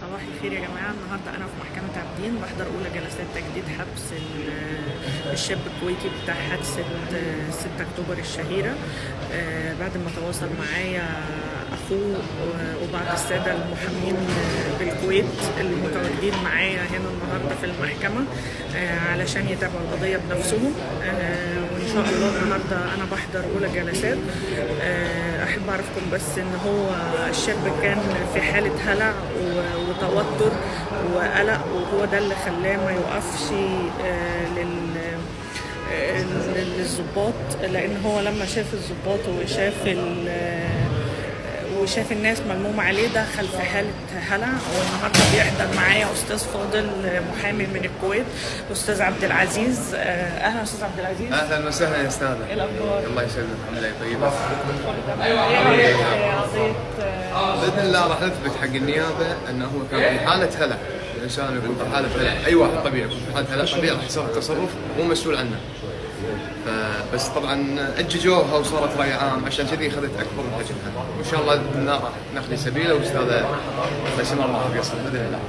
صباح الخير يا جماعة. النهاردة أنا في محكمة عابدين بحضر أولى جلسات تجديد حبس الشاب الكويتي بتاع حادثة 6 أكتوبر الشهيرة. بعد ما تواصل معايا أخوه وبعض السادة المحامين بالكويت المتواجدين معايا هنا النهاردة في المحكمة علشان يتابعوا القضية بنفسهم. وإن شاء الله النهاردة أنا بحضر أولى جلسات. أحب أعرفكم بس إن هو الشاب كان في حالة هلع وتوتر وقلق، وهو ده اللي خلاه ما يوقفش للضباط، لان هو لما شاف الضباط وشاف الناس ملمومة عليه دخل في حالة هلع. والنهارده بيحضر معايا أستاذ فاضل محامي من الكويت، أستاذ عبد العزيز. أهلا أستاذ عبد العزيز. أهلا وسهلا يا أستاذة. إيه الأخبار؟ الله يسلمك. الحمد لله طيبة. قضية بإذن الله راح نثبت حق النيابة أنه هو كان في حالة هلع. الإنسان يكون في حالة هلع، أي واحد طبيعي يكون في حالة هلع طبيعي راح يصير تصرف مو مسؤول عنه. بس طبعا اججوها وصارت راي عام، عشان كذي اخذت اكبر من حجمها. وان شاء الله راح نخلي سبيله واستاذه بس ما راح يقصر باذن الله.